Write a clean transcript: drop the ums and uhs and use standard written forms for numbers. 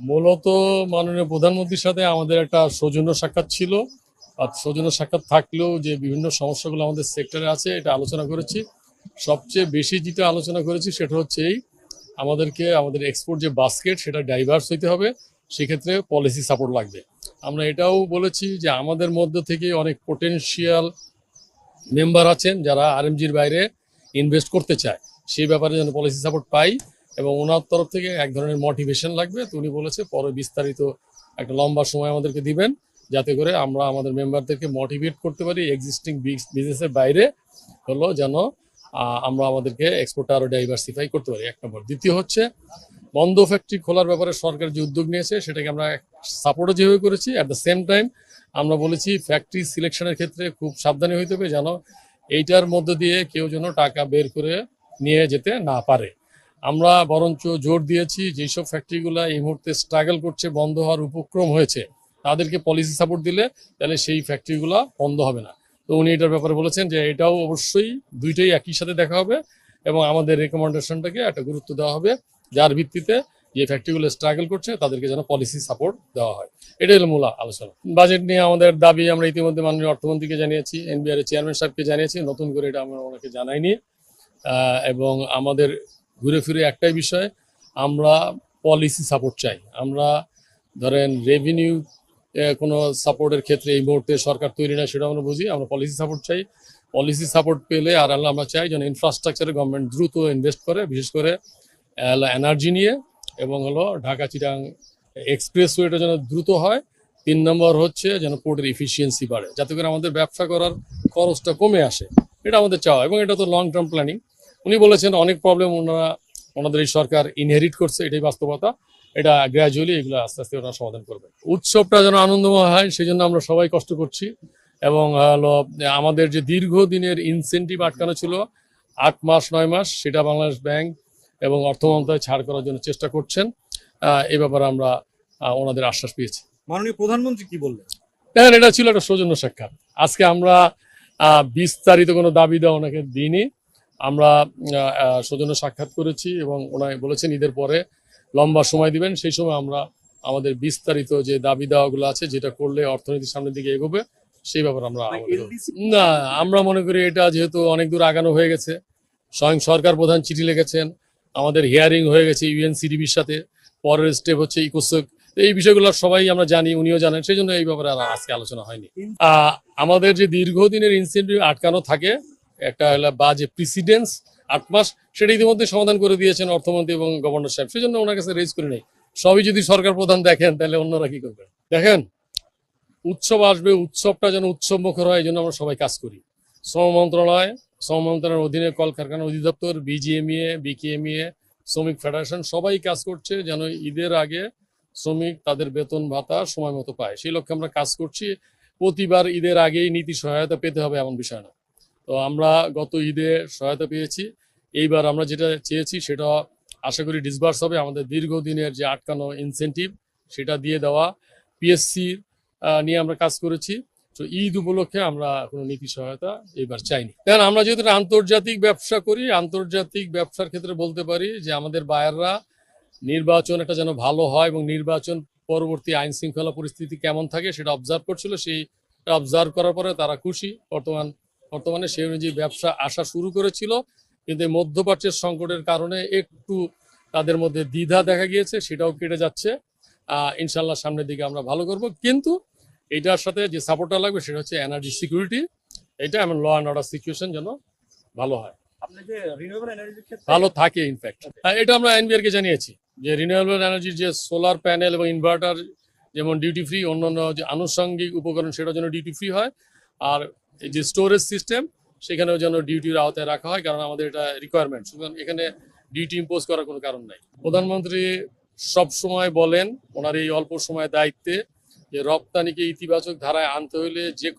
মূলত মাননীয় প্রধানমন্ত্রীর সাথে আমাদের একটা সৌজন্য সাক্ষাৎ ছিল। আর সৌজন্য সাক্ষাৎ থাকলেও যে বিভিন্ন সমস্যাগুলো আমাদের সেক্টরে আছে এটা আলোচনা করেছি। সবচেয়ে বেশি যেটা আলোচনা করেছি সেটা হচ্ছে আমাদেরকে আমাদের এক্সপোর্ট যে বাস্কেট সেটা ডাইভার্স হইতে হবে, সেক্ষেত্রে পলিসি সাপোর্ট লাগবে। আমরা এটাও বলেছি যে আমাদের মধ্য থেকে অনেক পোটেনশিয়াল মেম্বার আছেন যারা আরএমজির বাইরে ইনভেস্ট করতে চায়, সেই ব্যাপারে যেন পলিসি সাপোর্ট পাই এবং ওনার তরফ থেকে এক ধরনের মোটিভেশন লাগবে। তো উনি বলেছে পরে বিস্তারিত একটা লম্বা সময় আমাদেরকে দিবেন, যাতে করে আমরা আমাদের মেম্বারদেরকে মোটিভেট করতে পারি এক্সিস্টিং বিজনেসের বাইরে হলো যেন আমরা আমাদেরকে এক্সপোর্টটা আরও ডাইভার্সিফাই করতে পারি, এক নম্বর। দ্বিতীয় হচ্ছে বন্ধ ফ্যাক্টরি খোলার ব্যাপারে সরকার যে উদ্যোগ নিয়েছে সেটাকে আমরা সাপোর্টও যেভাবে করেছি, অ্যাট দ্য সেম টাইম আমরা বলেছি ফ্যাক্টরি সিলেকশনের ক্ষেত্রে খুব সাবধানী হইতে হবে, যেন এইটার মধ্য দিয়ে কেউ যেন টাকা বের করে নিয়ে যেতে না পারে। আমরা বরঞ্চ জোর দিয়েছি যেসব ফ্যাক্টরিগুলো এই মুহূর্তে স্ট্রাগল করছে, বন্ধ হওয়ার উপক্রম হয়েছে, তাদেরকে পলিসি সাপোর্ট দিলে তাহলে সেই ফ্যাক্টরিগুলো বন্ধ হবে না। তো উনি এটার ব্যাপারে বলেছেন যে এটাও অবশ্যই দুইটাই একই সাথে দেখা হবে এবং আমাদের রেকমেন্ডেশনটাকে একটা গুরুত্ব দেওয়া হবে, যার ভিত্তিতে যে ফ্যাক্টরিগুলো স্ট্রাগল করছে তাদেরকে যেন পলিসি সাপোর্ট দেওয়া হয়। এটাই হলো মূল আলোচনা। বাজেট নিয়ে আমাদের দাবি আমরা ইতিমধ্যে মাননীয় অর্থমন্ত্রীকে জানিয়েছি, এনবিআর এর চেয়ারম্যান সাহেবকে জানিয়েছি, নতুন করে এটা আমরা ওনাকে জানাইনি। এবং আমাদের ঘুরে ফিরে একটাই বিষয়, আমরা পলিসি সাপোর্ট চাই। আমরা ধরেন রেভিনিউ কোনো সাপোর্টের ক্ষেত্রে এই মুহূর্তে সরকার তৈরি না, সেটা আমরা বুঝি। আমরা পলিসি সাপোর্ট চাই। পলিসি সাপোর্ট পেলে আর আমরা চাই যেন ইনফ্রাস্ট্রাকচারে গভর্নমেন্ট দ্রুত ইনভেস্ট করে, বিশেষ করে এনার্জি নিয়ে, এবং হলো ঢাকা চিটাং এক্সপ্রেসওয়েটা যেন দ্রুত হয়। 3 নম্বর হচ্ছে যেন পোর্টের ইফিসিয়েন্সি বাড়ে, যাতে করে আমাদের ব্যবসা করার খরচটা কমে আসে। এটা আমাদের চাওয়া, এবং এটা তো লং টার্ম প্ল্যানিং। উনি বলেছেন অনেক প্রবলেম ওনাদের এই সরকার ইনহেরিট করছে, এটাই বাস্তবতা। এটা গ্র্যাজুয়ালি এগুলো আস্তে আস্তে ওরা সমাধান করবে। উৎসবটা যেন আনন্দময় হয় সেই জন্য আমরা সবাই কষ্ট করছি, এবং হলো আমাদের যে দীর্ঘদিনের ইনসেন্টিভ আটকানো ছিল 8 মাস 9 মাস, সেটা বাংলাদেশ ব্যাংক এবং অর্থ মন্ত্রণালয় ছাড় করার জন্য চেষ্টা করছেন। এই ব্যাপারে আমরা ওনাদের আশ্বাস পেয়েছি। মাননীয় প্রধানমন্ত্রী কি বললেন? দেখেন, এটা ছিল একটা সৌজন্য সাক্ষাৎ। আজকে আমরা বিস্তারিত কোনো দাবি দেওয়া ওনাকে দিইনি। আমরা সৌজন্য সাক্ষাৎ করেছি এবং ওনায় বলেছেন ঈদের পরে লম্বা সময় দিবেন, সেই সময় আমরা আমাদের বিস্তারিত যে দাবি দেওয়াগুলো আছে, যেটা করলে অর্থনীতির সামনের দিকে এগোবে, সেই ব্যাপারে আমরা না, আমরা মনে করি এটা যেহেতু অনেক দূর আগানো হয়ে গেছে, স্বয়ং সরকার প্রধান চিঠি লিখেছেন, আমাদের হিয়ারিং হয়ে গেছে ইউএনসিডিবির সাথে, পরের স্টেপ হচ্ছে ইকোসোক। এই বিষয়গুলো সবাই আমরা জানি, উনিও জানেন, সেই জন্য এই ব্যাপারে আজকে আলোচনা হয়নি। আমাদের যে দীর্ঘদিনের ইনসেন্টিভ আটকানো থাকে একটা হলো বা যে প্রিসিডেন্স 8 মাস, সেটা ইতিমধ্যে সমাধান করে দিয়েছেন অর্থমন্ত্রী এবং গভর্নর সাহেব, সেই জন্য ওনার কাছে রেজ করে নেই। সবই যদি সরকার প্রধান দেখেন তাহলে অন্যরা কি করবেন? দেখেন, উৎসব আসবে, উৎসবটা যেন উৎসব মুখর হয়, এই জন্য আমরা সবাই কাজ করি। শ্রম মন্ত্রণালয়ের অধীনে কলকারখানা অধিদপ্তর, বিজিএমইএ, বিকেএমইএ, শ্রমিক ফেডারেশন সবাই কাজ করছে যেন ঈদের আগে শ্রমিক তাদের বেতন ভাতা সময় মতো পায়। সেই লক্ষ্যে আমরা কাজ করছি। প্রতিবার ঈদের আগেই নীতি সহায়তা পেতে হবে এমন বিষয় না। তো আমরা গত ঈদে সহায়তা পেয়েছি, এইবার আমরা যেটা চেয়েছি সেটা আশা করি ডিসবার্স হবে। আমাদের দীর্ঘদিনের যে আটকানো ইনসেন্টিভ সেটা দিয়ে দেওয়া, পিএসসি নিয়ে আমরা কাজ করেছি। তো ঈদ উপলক্ষে আমরা কোনো নীতি সহায়তা এবার চাইনি। কারণ আমরা যেহেতু আন্তর্জাতিক ব্যবসা করি, আন্তর্জাতিক ব্যবসার ক্ষেত্রে বলতে পারি যে আমাদের বায়াররা নির্বাচন একটা যেন ভালো হয় এবং নির্বাচন পরবর্তী আইন শৃঙ্খলা পরিস্থিতি কেমন থাকে সেটা অবজার্ভ করছিল। সেই অবজার্ভ করার পরে তারা খুশি। বর্তমানে সেই অনুযায়ী ব্যবসা আসা শুরু করেছিল, কিন্তু মধ্যপ্রাচ্যের সংকটের কারণে একটু তাদের মধ্যে দ্বিধা দেখা গিয়েছে, সেটাও কেটে যাচ্ছে। ইনশাল্লাহ সামনের দিকে আমরা ভালো করব, কিন্তু এইটার সাথে যে সাপোর্টটা লাগবে সেটা হচ্ছে এনার্জি সিকিউরিটি, এটা এমন ল অ্যান্ড অর্ডার সিচুয়েশন যেন ভালো হয়, ভালো থাকে। ইনফ্যাক্ট এটা আমরা এনবিআর কে জানিয়েছি যে রিনিউয়েবল এনার্জির যে সোলার প্যানেল এবং ইনভার্টার যেমন ডিউটি ফ্রি, অন্যান্য যে আনুষঙ্গিক উপকরণ সেটা যেন ডিউটি ফ্রি হয়, আর এই যে স্টোরেজ সিস্টেম সেখানেও যেন ডিউটির আওতায় রাখা হয়, কারণ আমাদের এটা রিকোয়ারমেন্ট। সুতরাং এখানে ডিউটি ইম্পোজ করার কোনো কারণ নাই। প্রধানমন্ত্রী সব সময় বলেন ওনার এই অল্প সময় দায়িত্বে যে রপ্তানিকে ইতিবাচক ধারায় আনতে হইলে যে